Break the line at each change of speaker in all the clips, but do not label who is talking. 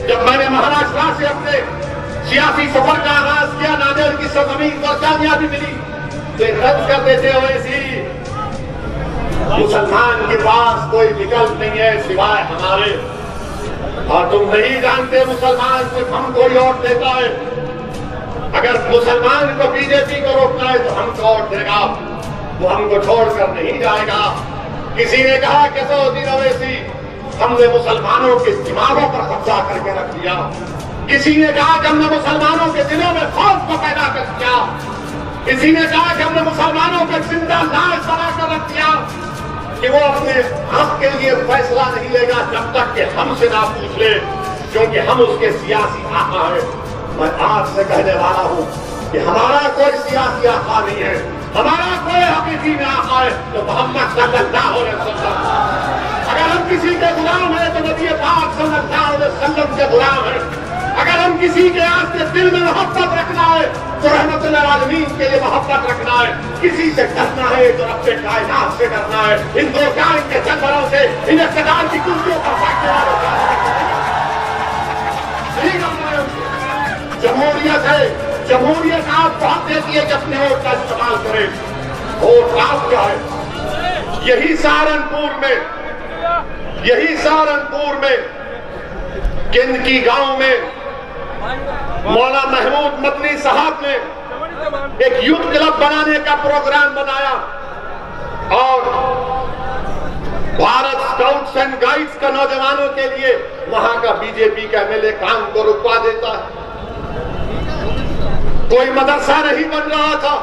जब मैंने महाराष्ट्र से अपने सियासी सफर का आगाज किया, नांदेड़ की सरजमीन पर कामयाबी मिली, तो एक रद्द कर देते ओवैसी, मुसलमान के पास कोई विकल्प नहीं है सिवाय हमारे, और तुम नहीं जानते मुसलमान सिर्फ हमको ही वोट देता है। अगर मुसलमान को बीजेपी को रोकना है तो हमको वोट देगा, वो हमको छोड़कर नहीं जाएगा। किसी ने कहा कि असदुद्दीन ओवैसी, हमने मुसलमानों के दिमागों पर कब्जा करके रख लिया। किसी ने कहा कि हमने मुसलमानों के दिलों में खौफ को पैदा कर दिया। किसी ने कहा कि हमने मुसलमानों को जिंदा लाश बनाकर रख दिया कि वो अपने हक के लिए फैसला नहीं लेगा जब तक कि हमसे ना पूछ ले, क्योंकि हम उसके सियासी आका हैं। मैं आपसे कहने वाला हूँ कि हमारा कोई सियासी आका नहीं है, हमारा कोई हकीकी में आका है तो मोहम्मद सल्लल्लाहु अलैहि वसल्लम। अगर हम किसी के गुलाम हैं तो नबी पाक सल्लल्लाहु अलैहि वसल्लम के गुलाम हैं। अगर हम किसी के आस्ते दिल में मोहब्बत रखना है तो रहमतुल आलमीन के लिए मोहब्बत रखना है। किसी से डरना है तो रब्बे कायनात से डरना है, इन दो कायन के जानवरों से, इन इक़्तिदार की कुर्सियों पर बैठने वालों से। जमहूरियत है, जमहूरियत आप बहुत देती है कि अपने वोट का इस्तेमाल करें। वोट आपका है। यही सहारनपुर में किनकी गांव में मौला महमूद मदनी साहब ने एक यूथ क्लब बनाने का प्रोग्राम बनाया और भारत स्काउट्स एंड गाइड्स का नौजवानों के लिए वहां का बीजेपी का एमएलए काम को रुकवा देता है। कोई मदरसा नहीं बन रहा था,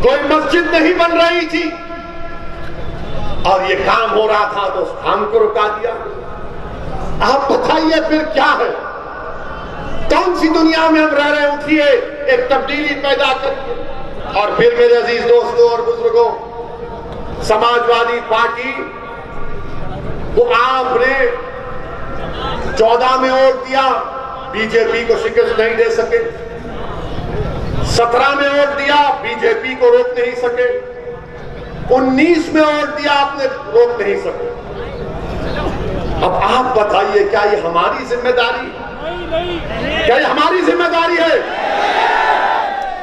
कोई मस्जिद नहीं बन रही थी और ये काम हो रहा था तो उस काम को रुका दिया। आप बताइए फिर क्या है? कौन सी दुनिया में हम रह रहे हैं? उठिए, एक तब्दीली पैदा करिए। और फिर मेरे अजीज दोस्तों और बुजुर्गों, समाजवादी पार्टी को आपने 14 में वोट दिया, बीजेपी को शिकस्त नहीं दे सके। 17 में वोट दिया, बीजेपी को रोक नहीं सके। 19 में वोट दिया, आपने रोक नहीं सके। अब आप बताइए, क्या ये हमारी जिम्मेदारी? क्या ये हमारी जिम्मेदारी है?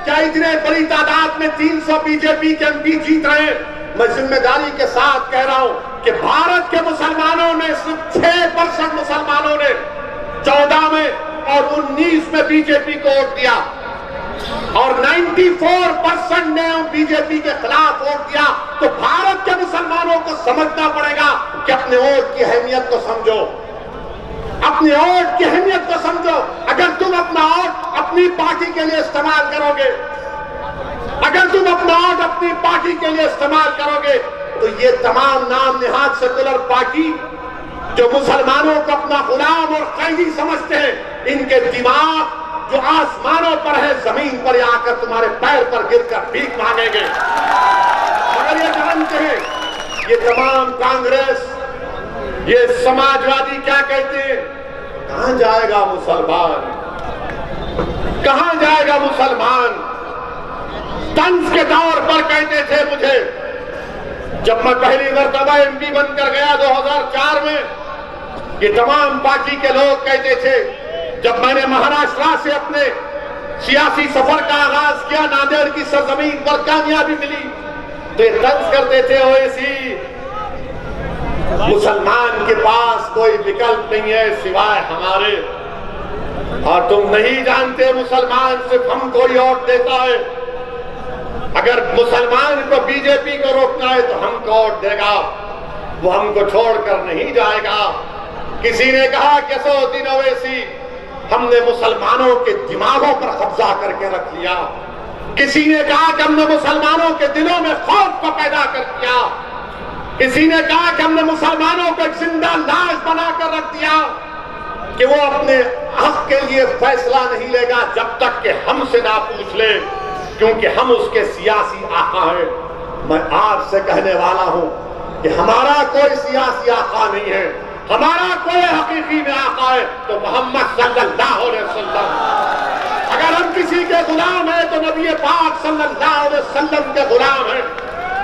क्या इतने बड़ी तादाद में 300 बीजेपी के एमपी जीत रहे हैं? मैं जिम्मेदारी के साथ कह रहा हूं कि भारत के मुसलमानों में सिर्फ 6% मुसलमानों ने 14 में और 19 में बीजेपी को वोट दिया और 94% ने बीजेपी के खिलाफ वोट दिया। तो भारत के मुसलमानों को समझना पड़ेगा कि अपने वोट की अहमियत को समझो, अपने वोट की अहमियत को समझो। अगर तुम अपना वोट अपनी पार्टी के लिए इस्तेमाल करोगे, अगर तुम अपना वोट अपनी पार्टी के लिए इस्तेमाल करोगे तो ये तमाम नाम निहाद सेकुलर पार्टी जो मुसलमानों को अपना गुलाम और कैदी समझते हैं, इनके दिमाग जो आसमानों पर है, जमीन पर आकर तुम्हारे पैर पर गिरकर भीख मांगेंगे। मगर ये जानते हैं, ये तमाम कांग्रेस, ये समाजवादी क्या कहते हैं? कहां जाएगा मुसलमान? कहां जाएगा मुसलमान? तंज के दौर पर कहते थे मुझे, जब मैं पहली मर्तबा एमपी बनकर गया 2004 में, ये तमाम पार्टी के लोग कहते थे, जब मैंने महाराष्ट्र से अपने सियासी सफर का आगाज किया, नांदेड़ की सरजमीन पर कामयाबी मिली, तो ये तंज करते थे ओवैसी, मुसलमान के पास कोई विकल्प नहीं है सिवाय हमारे, और तुम नहीं जानते मुसलमान सिर्फ हमको ही वोट देता है। अगर मुसलमान को बीजेपी को रोकना है तो हमको वोट देगा, वो हमको छोड़कर नहीं जाएगा। किसी ने कहा कि असदुद्दीन ओवैसी, हमने मुसलमानों के दिमागों पर कब्जा करके रख लिया। किसी ने कहा कि हमने मुसलमानों के दिलों में खौफ को पैदा कर दिया। किसी ने कहा कि हमने मुसलमानों को जिंदा लाश बनाकर रख दिया कि वो अपने हक के लिए फैसला नहीं लेगा जब तक कि हमसे ना पूछ ले, क्योंकि हम उसके सियासी आका हैं। मैं आपसे कहने वाला हूं कि हमारा कोई सियासी आका नहीं है, हमारा कोई हकीकी में आका है तो मोहम्मद सल्लल्लाहु अलैहि वसल्लम। अगर हम किसी के गुलाम हैं तो नबी पाक सल्लल्लाहु अलैहि वसल्लम के गुलाम हैं।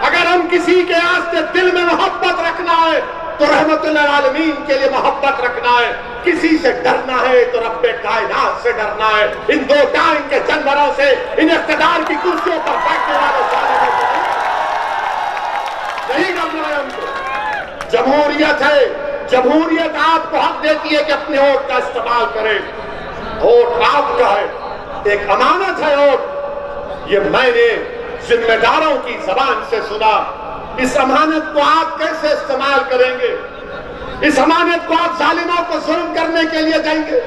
अगर हम किसी के आस्ते दिल में मोहब्बत रखना है तो रहमतुल आलमीन के लिए मोहब्बत रखना है। किसी से डरना है तो रब्बे कायनात से डरना है, इन दो टाइम के जानवरों से, इन इख्तिदार की कुर्सियों पर बैठने वाले नहीं डरना है उनको। जमहूरियत है, जमहूरियत आपको हक देती है कि अपने वोट का इस्तेमाल करें। वोट आपका है, एक अमानत है वोट। ये मैंने जिम्मेदारों की जबान से सुना। इस अमानत को आप कैसे इस्तेमाल करेंगे? इस अमानत को आप जालिमों को जुल्म करने के लिए देंगे?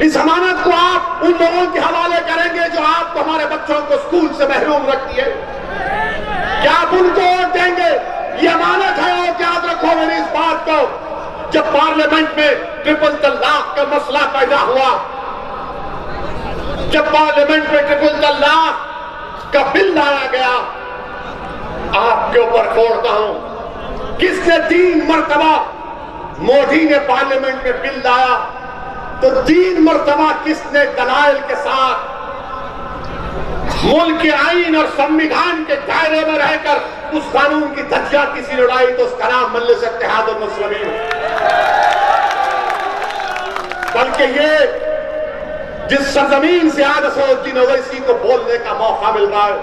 इस अमानत को आप उन लोगों के हवाले करेंगे जो आपको, हमारे बच्चों को स्कूल से महरूम रखती है? क्या आप उनको वोट देंगे? ये अमानत है। और याद रखो मेरी इस बात को, जब पार्लियामेंट में ट्रिपल तलाक का मसला पैदा हुआ, जब पार्लियामेंट में ट्रिपल तलाक का बिल लाया गया, आपके ऊपर फोड़ता हूं, किसने 3 मरतबा, मोदी ने पार्लियामेंट में बिल लाया तो 3 मरतबा किसने दलाइल के साथ मुल्क के आईन और संविधान के दायरे में रहकर उस कानून की धज्जियां किसी ने उड़ाई तो उसका नाम मजलिस इत्तेहादुल मुस्लिमीन। बल्कि ये जिस सरजमीन से आज असदुद्दीन ओवैसी को बोलने का मौका मिल रहा है,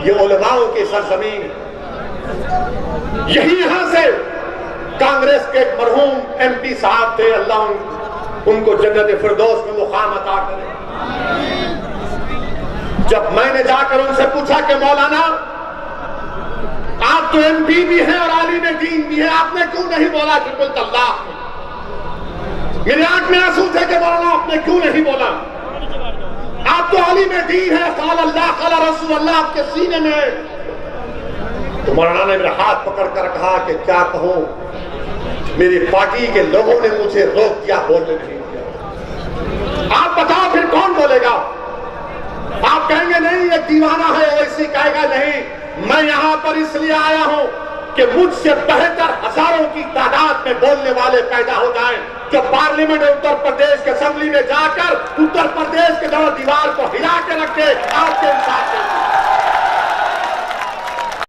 ये उलमाओं की सरजमीन। यही यहां से कांग्रेस के एक मरहूम एमपी साहब थे, अल्लाह उनको जन्नत फिरदौस में मुकाम अता करे। जब मैंने जाकर उनसे पूछा कि मौलाना आप तो एमपी भी हैं और आलिम दीन भी हैं, आपने क्यों नहीं बोला ट्रिपल तलाक? मेरे आंख में आंसू थे कि मौलाना आपने क्यों नहीं बोला? आप तो आलिम दीन है, क़ाल अल्लाह क़ाल रसूल अल्लाह आपके सीने में है। तो मौलाना ने मेरा हाथ पकड़कर कहा कि क्या कहूं, मेरी पार्टी के लोगों ने मुझे रोक दिया, बोलने नहीं दिया। आप बताओ फिर कौन बोलेगा? आप कहेंगे नहीं ये दीवाना है, वैसे कहेगा नहीं मैं यहां पर इसलिए आया हूं कि मुझसे बेहतर हजारों की तादाद में बोलने वाले पैदा हो जाएं, जो पार्लियामेंट उत्तर प्रदेश के असेंबली में जाकर उत्तर प्रदेश के दीवार को हिला के रखे आपके इंसाफ